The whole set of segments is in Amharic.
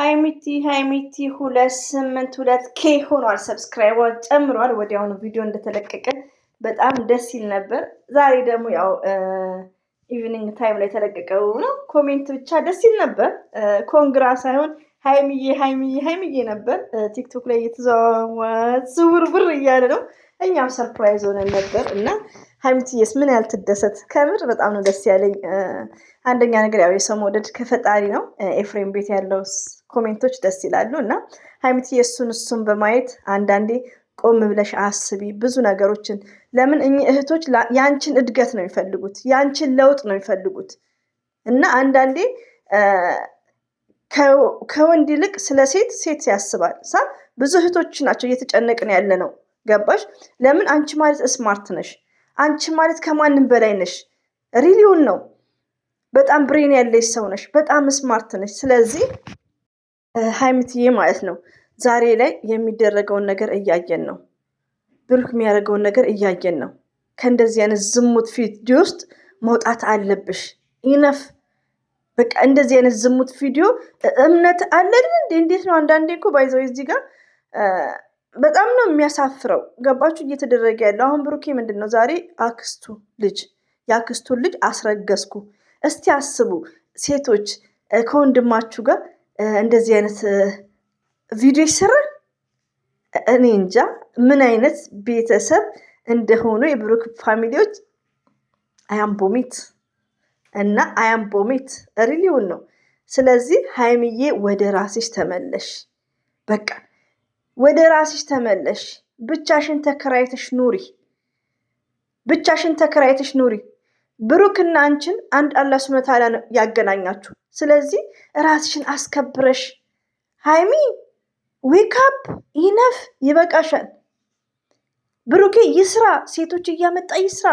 ሃይሚቲ 282K ሆኗል። ሰብስክራይበር ጨምሯል። ወዲያውኑ ቪዲዮ እንደተለቀቀ በጣም ደስ ይል ነበር። ዛሬ ደግሞ ያው ኢቭኒንግ ታይም ላይ የተለቀቀው ነው። ኮሜንት ብቻ ደስ ይል ነበር። ኮንግራ ሳይሆን ሃይሚዬ ነበር። ቲክቶክ ላይ እየተዘዋወረ እያለ ነው። እኛም ሰርፕራይዝ ሆነን ነበር እና ሃይሚዬስ ምን ያህል ትደሰት። ከምር በጣም ነው ደስ ያለኝ። አንደኛ ነገር ያው የሰው መውደድ ከፈጣሪ ነው። ኤፍሬም ቤት ያለው ኮሜንቶች ደስ ይላሉ እና ሃይሚዬ እሱን በማየት አንዳንዴ ቆም ብለሽ አስቢ ብዙ ነገሮችን። ለምን እኚህ እህቶች ያንቺን እድገት ነው የሚፈልጉት፣ ያንቺን ለውጥ ነው የሚፈልጉት እና አንዳንዴ ከወንድ ይልቅ ስለ ሴት ያስባል። ብዙ እህቶች ናቸው እየተጨነቅን ያለ ነው። ገባሽ? ለምን አንቺ ማለት ስማርት ነሽ፣ አንቺ ማለት ከማንም በላይ ነሽ። ሪሊውን ነው። በጣም ብሬን ያለሽ ሰው ነሽ፣ በጣም ስማርት ነሽ። ስለዚህ ሃይሚዬ ማለት ነው ዛሬ ላይ የሚደረገውን ነገር እያየን ነው። ብሩክ የሚያደርገውን ነገር እያየን ነው። ከእንደዚህ አይነት ዝሙት ቪዲዮ ውስጥ መውጣት አለብሽ። ኢነፍ በቃ እንደዚህ አይነት ዝሙት ቪዲዮ እምነት አለን እንዴ? እንዴት ነው? አንዳንዴ እኮ ባይዘው እዚህ ጋር በጣም ነው የሚያሳፍረው። ገባችሁ? እየተደረገ ያለው አሁን ብሩኬ ምንድን ነው ዛሬ የአክስቱን ልጅ አስረገዝኩ። እስቲ አስቡ ሴቶች ከወንድማችሁ ጋር እንደዚህ አይነት ቪዲዮ ይሰራል? እኔ እንጃ ምን አይነት ቤተሰብ እንደሆኑ የብሩክ ፋሚሊዎች። አያምቦሚት እና አያምቦሚት ሪሊውን ነው። ስለዚህ ሃይሚዬ ወደ ራስሽ ተመለሽ። በቃ ወደ ራስሽ ተመለሽ። ብቻሽን ተከራይተሽ ኑሪ። ብሩክና አንቺን አንድ አላህ ሱብሐነሁ ወተዓላ ያገናኛችሁ። ስለዚህ ራስሽን አስከብረሽ ሃይሚ ዌክአፕ ኢነፍ ይበቃሻል። ብሩኬ ይስራ፣ ሴቶች እያመጣ ይስራ።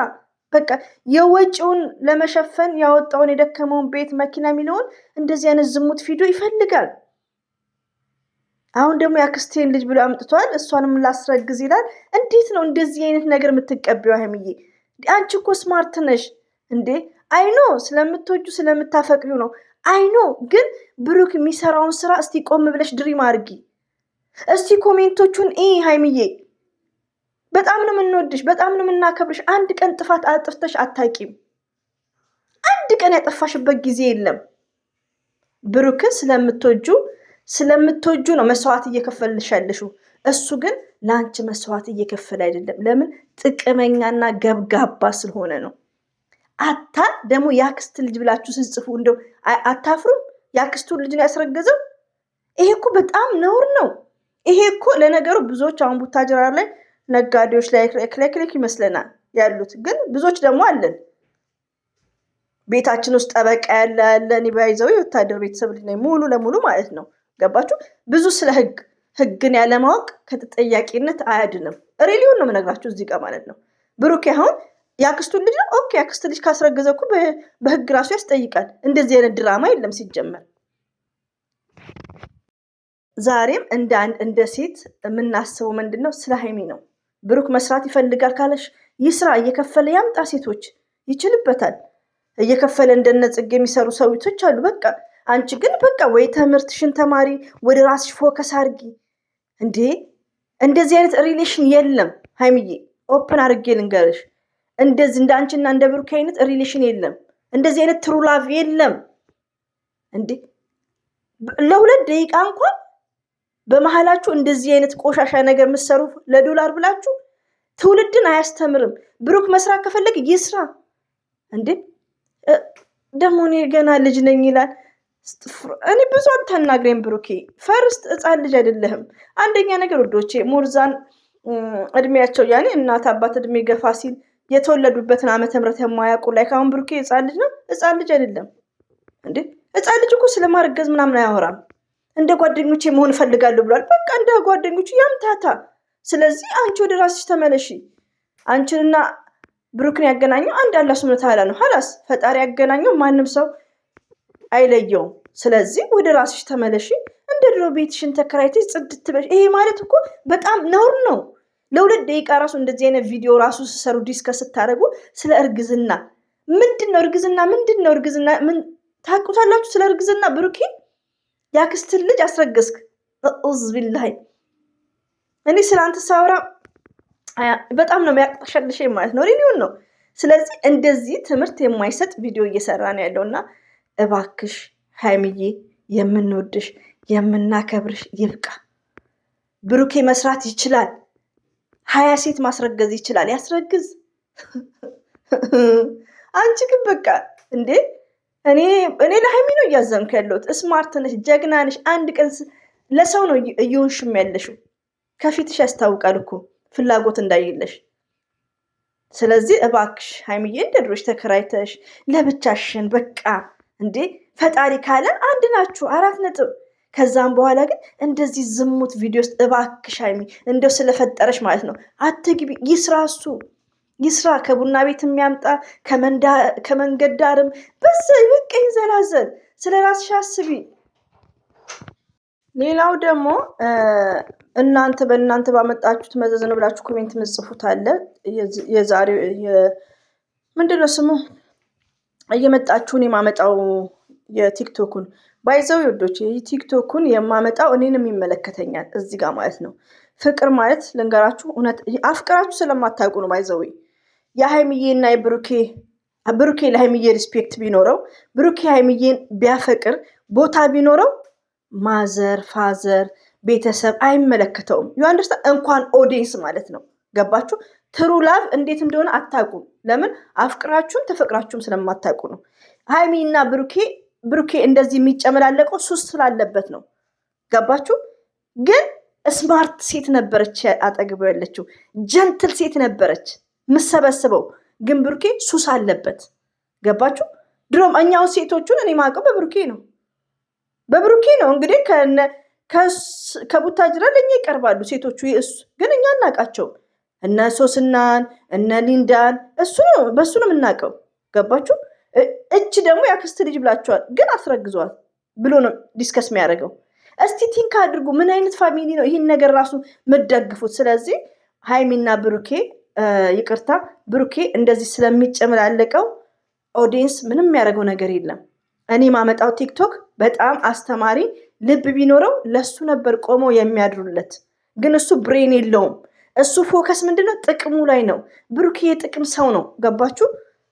በቃ የወጪውን ለመሸፈን ያወጣውን የደከመውን ቤት መኪና የሚለውን እንደዚህ አይነት ዝሙት ቪዲዮ ይፈልጋል። አሁን ደግሞ ያክስቴን ልጅ ብሎ አምጥቷል። እሷንም ላስረግዝ ይላል። እንዴት ነው እንደዚህ አይነት ነገር የምትቀበው ሃይሚዬ? አንቺ እኮ ስማርት ነሽ እንዴ! አይኖ ስለምትወጁ ስለምታፈቅሪው ነው አይኖ። ግን ብሩክ የሚሰራውን ስራ እስቲ ቆም ብለሽ ድሪም አድርጊ። እስቲ ኮሜንቶቹን ሃይሚዬ በጣም ነው የምንወድሽ፣ በጣም ነው የምናከብርሽ። አንድ ቀን ጥፋት አጥፍተሽ አታቂም። አንድ ቀን ያጠፋሽበት ጊዜ የለም። ብሩክን ስለምትወጁ ነው መስዋዕት እየከፈልሽ ያለሽው። እሱ ግን ለአንቺ መስዋዕት እየከፈለ አይደለም። ለምን? ጥቅመኛና ገብጋባ ስለሆነ ነው። ደግሞ የአክስት ልጅ ብላችሁ ስጽፉ እንደው አታፍሩም? የአክስቱን ልጅ ነው ያስረገዘው። ይሄ እኮ በጣም ነውር ነው። ይሄ እኮ ለነገሩ ብዙዎች አሁን ቡታጅራ ላይ ነጋዴዎች ላይ ክሊክ ይመስለናል ያሉት፣ ግን ብዙዎች ደግሞ አለን ቤታችን ውስጥ ጠበቃ ያለን ባይዘው የወታደር ቤተሰብ ልጅ ነኝ ሙሉ ለሙሉ ማለት ነው። ገባችሁ? ብዙ ስለ ህግን ያለማወቅ ከተጠያቂነት አያድንም። ሪሊውን ነው የምነግራችሁ እዚህ ጋር ማለት ነው። ብሩክ አሁን የአክስቱን ልጅ ነው። ኦኬ አክስት ልጅ ካስረገዘ እኮ በህግ ራሱ ያስጠይቃል። እንደዚህ አይነት ድራማ የለም ሲጀመር። ዛሬም እንደ ሴት የምናስበው ምንድን ነው? ስለ ሃይሚ ነው። ብሩክ መስራት ይፈልጋል ካለሽ ይስራ፣ እየከፈለ ያምጣ። ሴቶች ይችልበታል። እየከፈለ እንደነ ጽጌ የሚሰሩ ሰዊቶች አሉ። በቃ አንቺ ግን በቃ ወይ ትምህርትሽን ተማሪ፣ ወደ ራስሽ ፎከስ አድርጊ። እንዴ እንደዚህ አይነት ሪሌሽን የለም ሃይሚዬ፣ ኦፕን አድርጌ ልንገርሽ። እንደዚህ እንደ አንቺና እንደ ብሩክ አይነት ሪሌሽን የለም። እንደዚህ አይነት ትሩ ላቭ የለም። እንዴ ለሁለት ደቂቃ እንኳን በመሃላችሁ እንደዚህ አይነት ቆሻሻ ነገር የምትሰሩ ለዶላር ብላችሁ ትውልድን አያስተምርም። ብሩክ መስራት ከፈለግ ይስራ። እንዴ ደግሞ እኔ ገና ልጅ ነኝ ይላል። እኔ ብዙ አታናግሬም ብሩኬ። ፈርስት ሕፃን ልጅ አይደለህም። አንደኛ ነገር ወዶቼ ሞርዛን እድሜያቸው ያኔ እናት አባት እድሜ ገፋ ሲል የተወለዱበትን ዓመተ ምህረት የማያውቁ ላይ ካሁን ብሩኬ ሕፃን ልጅ ነው። ሕፃን ልጅ አይደለም እንዴ። ሕፃን ልጅ እኮ ስለማርገዝ ምናምን አያወራም። እንደ ጓደኞቼ መሆን እፈልጋለሁ ብሏል። በቃ እንደ ጓደኞቹ ያምታታ። ስለዚህ አንቺ ወደ ራስሽ ተመለሺ። አንቺንና ብሩክን ያገናኘው አንድ አላህ ሱብሐነሁ ወተዓላ ነው። ሀላስ ፈጣሪ ያገናኘው ማንም ሰው አይለየውም። ስለዚህ ወደ ራስሽ ተመለሺ። እንደ ድሮ ቤትሽን ተከራይተሽ ጽድት በሽ። ይሄ ማለት እኮ በጣም ነውር ነው። ለሁለት ደቂቃ ራሱ እንደዚህ አይነት ቪዲዮ ራሱ ሲሰሩ ዲስከስ ስታደርጉ ስለ እርግዝና ምንድን ነው እርግዝና ምን ታውቁታላችሁ? ስለ እርግዝና ብሩኬ ያክስትን ልጅ አስረገዝክ። እኡዝ ቢላሂ እኔ ስላንተ ሳወራ በጣም ነው የሚያቅሸልሸኝ ማለት ነው። ሪኒውን ነው። ስለዚህ እንደዚህ ትምህርት የማይሰጥ ቪዲዮ እየሰራ ነው ያለውና እባክሽ ሀይሚዬ የምንወድሽ የምናከብርሽ ይብቃ። ብሩኬ መስራት ይችላል። 20 ሴት ማስረገዝ ይችላል። ያስረግዝ። አንቺ ግን በቃ እንዴ እኔ ለሀይሚ ነው እያዘንኩ ያለሁት። ስማርት ነሽ፣ ጀግና ነሽ። አንድ ቀን ለሰው ነው እየሆንሽም ያለሽው። ከፊትሽ ያስታውቃል እኮ ፍላጎት እንዳይለሽ። ስለዚህ እባክሽ ሀይሚዬ እንደ ድሮሽ ተከራይተሽ ለብቻሽን በቃ እንዴ ፈጣሪ ካለ አንድ ናችሁ 4 ነጥብ። ከዛም በኋላ ግን እንደዚህ ዝሙት ቪዲዮ ውስጥ እባክሽ ሀይሚ እንደው ስለፈጠረሽ ማለት ነው አትግቢ። ይስራ፣ እሱ ይስራ። ከቡና ቤት የሚያምጣ ከመንገድ ዳርም በዛ በቃ ይዘላዘል። ስለ ራስሽ አስቢ። ሌላው ደግሞ በእናንተ ባመጣችሁት መዘዝ ነው ብላችሁ ኮሜንት ምጽፉት አለ። የዛሬው ምንድነው ስሙ እየመጣችሁን የማመጣው የቲክቶኩን ባይዘው ይወዶች የቲክቶኩን የማመጣው እኔንም ይመለከተኛል እዚህ ጋር ማለት ነው። ፍቅር ማለት ልንገራችሁ እውነት አፍቅራችሁ ስለማታውቁ ነው። ባይዘው የሀይሚዬና ብሩኬ ለሀይሚዬ ሪስፔክት ቢኖረው ብሩኬ ሀይሚዬን ቢያፈቅር ቦታ ቢኖረው ማዘር ፋዘር ቤተሰብ አይመለከተውም። ዩ አንደርስታንድ እንኳን ኦዲየንስ ማለት ነው። ገባችሁ? ትሩ ላቭ እንዴት እንደሆነ አታውቁም። ለምን አፍቅራችሁም ተፈቅራችሁም ስለማታውቁ ነው። ሀይሚና ብሩኬ እንደዚህ የሚጨመላለቀው ሱስ ስላለበት ነው። ገባችሁ? ግን ስማርት ሴት ነበረች አጠግበው ያለችው፣ ጀንትል ሴት ነበረች ምሰበስበው። ግን ብሩኬ ሱስ አለበት። ገባችሁ? ድሮም እኛውን ሴቶቹን እኔ ማውቀው በብሩኬ ነው። እንግዲህ ከቡታጅራ ለእኛ ይቀርባሉ ሴቶቹ። እሱ ግን እኛ እናውቃቸው እነ ሶስናን እነ ሊንዳን በእሱ ነው የምናውቀው። ገባችሁ? እች ደግሞ ያክስት ልጅ ብላችኋል፣ ግን አስረግዘዋል ብሎ ነው ዲስከስ የሚያደርገው። እስቲ ቲንክ አድርጉ። ምን አይነት ፋሚሊ ነው ይህን ነገር ራሱ የምትደግፉት? ስለዚህ ሀይሚና ብሩኬ እንደዚህ ስለሚጨመላለቀው ኦዲየንስ ምንም የሚያደርገው ነገር የለም። እኔ ማመጣው ቲክቶክ በጣም አስተማሪ ልብ ቢኖረው ለሱ ነበር ቆመው የሚያድሩለት። ግን እሱ ብሬን የለውም። እሱ ፎከስ ምንድነው? ጥቅሙ ላይ ነው። ብሩኬ የጥቅም ሰው ነው። ገባችሁ?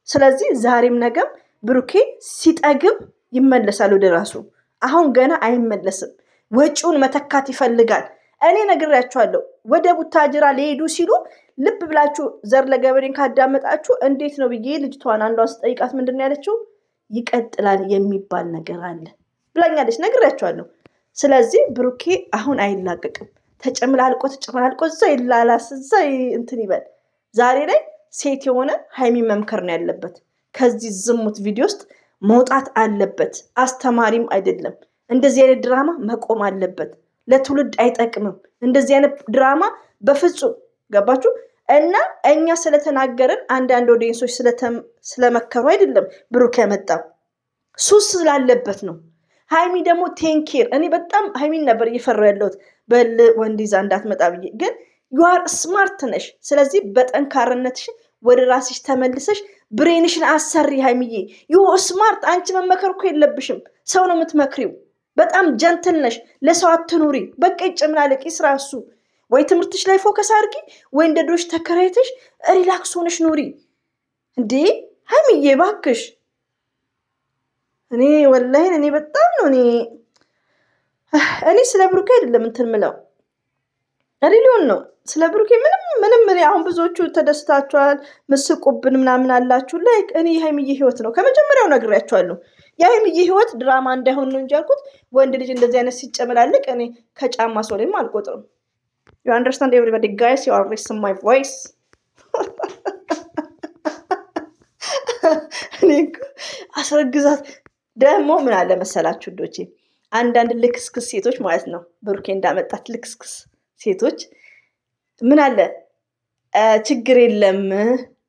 ስለዚህ ዛሬም ነገም ብሩኬ ሲጠግብ ይመለሳል ወደ ራሱ። አሁን ገና አይመለስም። ወጪውን መተካት ይፈልጋል። እኔ ነግሬያቸዋለሁ። ወደ ቡታጅራ ሊሄዱ ሲሉ ልብ ብላችሁ ዘር ለገበሬን ካዳመጣችሁ እንዴት ነው ብዬ ልጅቷን አንዷን ስጠይቃት ምንድን ነው ያለችው? ይቀጥላል የሚባል ነገር አለ ብላኛለች። ነግሬያቸዋለሁ። ስለዚህ ብሩኬ አሁን አይላቀቅም። ተጨምላልቆ እዛ ይላላስ እዛ እንትን ይበል። ዛሬ ላይ ሴት የሆነ ሀይሚ መምከር ነው ያለበት። ከዚህ ዝሙት ቪዲዮ ውስጥ መውጣት አለበት። አስተማሪም አይደለም። እንደዚህ አይነት ድራማ መቆም አለበት። ለትውልድ አይጠቅምም እንደዚህ አይነት ድራማ በፍጹም። ገባችሁ? እና እኛ ስለተናገርን አንዳንድ ኦዲየንሶች ስለመከሩ አይደለም ብሩክ ያመጣው፣ ሱስ ስላለበት ነው። ሀይሚ ደግሞ ቴንኬር። እኔ በጣም ሀይሚን ነበር እየፈራሁ ያለሁት በል ወንድ ይዛ እንዳትመጣ ብዬ። ግን ዩአር ስማርት ነሽ። ስለዚህ በጠንካርነትሽ ወደ ራስሽ ተመልሰሽ ብሬንሽን አሰሪ ሀይሚዬ። ዩ ስማርት። አንቺ መመከር እኮ የለብሽም፣ ሰው ነው የምትመክሪው። በጣም ጀንትል ነሽ። ለሰው አትኑሪ። በቃ ይጨምላለቅ ይስራ እሱ። ወይ ትምህርትሽ ላይ ፎከስ አድርጊ፣ ወይ እንደ ድሮሽ ተከራይተሽ ሪላክስ ሆነሽ ኑሪ። እንዴ ሀይሚዬ ባክሽ። እኔ ወላሂ እኔ በጣም ነው እኔ ስለ ብሩኬ አይደለም እንትን ምለው ሪሊዮን ነው ስለ ብሩኬ ምንም እኔ አሁን ብዙዎቹ ተደስታችኋል፣ ምስቁብን ምናምን አላችሁ። ላይክ እኔ የሀይሚዬ ህይወት ነው ከመጀመሪያው ነግሬያችኋለሁ። የሀይሚዬ ህይወት ድራማ እንዳይሆን ነው እንጂ ያልኩት ወንድ ልጅ እንደዚህ አይነት ሲጨመላለቅ እኔ ከጫማ ሰው ላይም አልቆጥርም። You understand everybody, guys? You are listening my voice. አስረግዛት ደግሞ ምን አለ መሰላችሁ ዶቼ፣ አንዳንድ ልክስክስ ሴቶች ማለት ነው ብሩኬ እንዳመጣት ልክስክስ ሴቶች ምን አለ ችግር የለም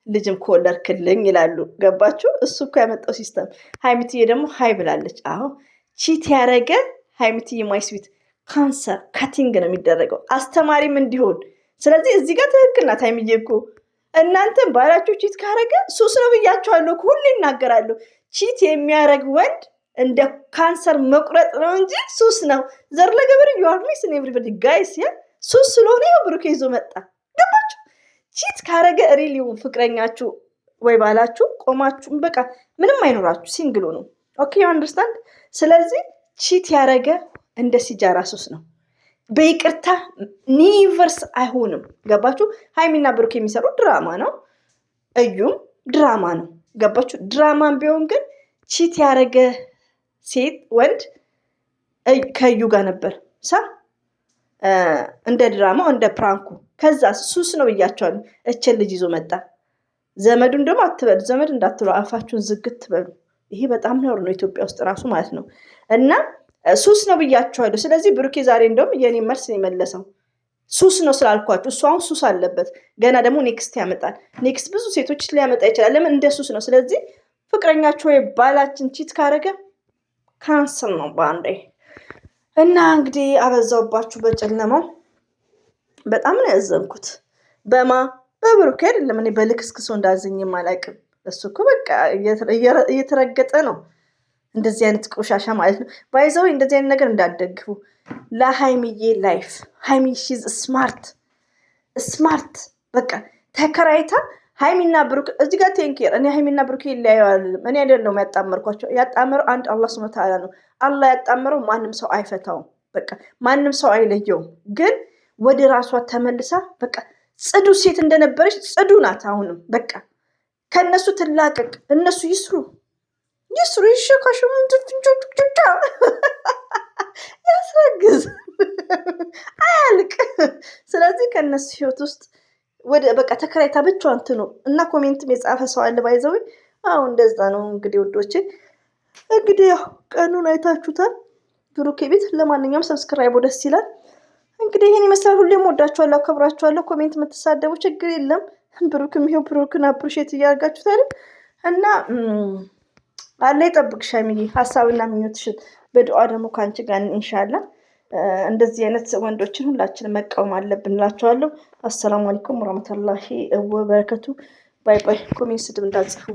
ልጅም ከወለድክልኝ ይላሉ። ገባችሁ? እሱ እኮ ያመጣው ሲስተም። ሀይሚትዬ ደግሞ ሀይ ብላለች። አሁን ቺት ያደረገ ሀይሚትዬ ማይ ስዊት ካንሰር ካቲንግ ነው የሚደረገው፣ አስተማሪም እንዲሆን። ስለዚህ እዚህ ጋር ትክክል ናት ሀይሚዬ እኮ። እናንተም ባላችሁ ቺት ካረገ ሱስ ነው ብያችኋለሁ፣ ሁሌ ይናገራለሁ። ቺት የሚያደርግ ወንድ እንደ ካንሰር መቁረጥ ነው እንጂ ሱስ ነው። ዘር ለገበሬ you are listening everybody guys ሱስ ስለሆነ ይኸው ብሩኬ ይዞ መጣ። ገባችሁ? ቺት ካረገ ሪሊውን ፍቅረኛችሁ ወይ ባላችሁ ቆማችሁ በቃ ምንም አይኖራችሁ ሲንግል ነው። ኦኬ you understand? ስለዚህ ቺት ያረገ እንደ ሲጃራ ሱስ ነው። በይቅርታ ኒቨርስ አይሆንም። ገባችሁ? ሃይሚና ብሩኬ የሚሰሩ ድራማ ነው። እዩም ድራማ ነው። ገባችሁ? ድራማም ቢሆን ግን ቺት ያረገ ሴት ወንድ ከዩ ጋር ነበር እንደ ድራማው እንደ ፕራንኩ። ከዛ ሱስ ነው ብያቸዋለሁ። እችን ልጅ ይዞ መጣ። ዘመዱን ደግሞ አትበሉ፣ ዘመድ እንዳትሉ፣ አፋችሁን ዝግት ትበሉ። ይሄ በጣም ነውር ነው ኢትዮጵያ ውስጥ ራሱ ማለት ነው። እና ሱስ ነው ብያቸዋለሁ። ስለዚህ ብሩኬ ዛሬ እንደውም የኔ መልስ ነው የመለሰው። ሱስ ነው ስላልኳችሁ እሱ አሁን ሱስ አለበት። ገና ደግሞ ኔክስት ያመጣል። ኔክስት ብዙ ሴቶች ሊያመጣ ይችላል። ለምን? እንደ ሱስ ነው። ስለዚህ ፍቅረኛችሁ ወይ ባላችን ቺት ካረገ ካንሰር ነው በአንዴ። እና እንግዲህ አበዛውባችሁ በጨለማው። በጣም ነው ያዘንኩት። በብሩኬ አይደለም እኔ በልክስክሶ እንዳዘኝም አላውቅም። እሱ እኮ በቃ እየተረገጠ ነው። እንደዚህ አይነት ቆሻሻ ማለት ነው። ባይዘው እንደዚህ አይነት ነገር እንዳትደግፉ። ለሃይሚዬ ላይፍ ሃይሚ ሺዝ ስማርት በቃ ተከራይታ ሃይሚና ብሩክ እዚህ ጋር ቴንኬር። እኔ ሃይሚና ብሩክ ይለያያሉ። እኔ አይደለም ያጣመርኳቸው። ያጣመረው አንድ አላህ ሱብሃነሁ ወተዓላ ነው። አላህ ያጣመረው ማንም ሰው አይፈታውም። በቃ ማንም ሰው አይለየውም። ግን ወደ ራሷ ተመልሳ በቃ ጽዱ ሴት እንደነበረች ጽዱ ናት። አሁንም በቃ ከነሱ ትላቀቅ። እነሱ ይስሩ ይሸካሽሙ ያስረግዝ አያልቅ። ስለዚህ ከነሱ ህይወት ውስጥ ወደ በቃ ተከራይታ ብቻዋን ትኖር እና ኮሜንትም የጻፈ ሰው አለ ባይዘው። አሁን እንደዛ ነው እንግዲህ ወዶቼ። እንግዲህ ያው ቀኑን አይታችሁታል ብሩኬ ቤት። ለማንኛውም ሰብስክራይብ ደስ ይላል። እንግዲህ ይሄን ይመስላል። ሁሌም ወዳችኋለሁ፣ አከብራችኋለሁ። ኮሜንት የምትሳደቡ ችግር የለም። ብሩክም ይሄው ብሩክን አፕሪሼት እያደረጋችሁት አይደል? እና አለ ይጠብቅሽ ሃይሚዬ፣ ሀሳብና ምኞትሽን በዱዓ ደግሞ ከአንቺ ጋር ኢንሻአላህ። እንደዚህ አይነት ወንዶችን ሁላችንም መቃወም አለብን እላችኋለሁ። አሰላሙ አለይኩም ወራህመቱላሂ ወበረከቱ። ባይ ባይ። ኮሜንት ስድብ እንዳትጽፉ።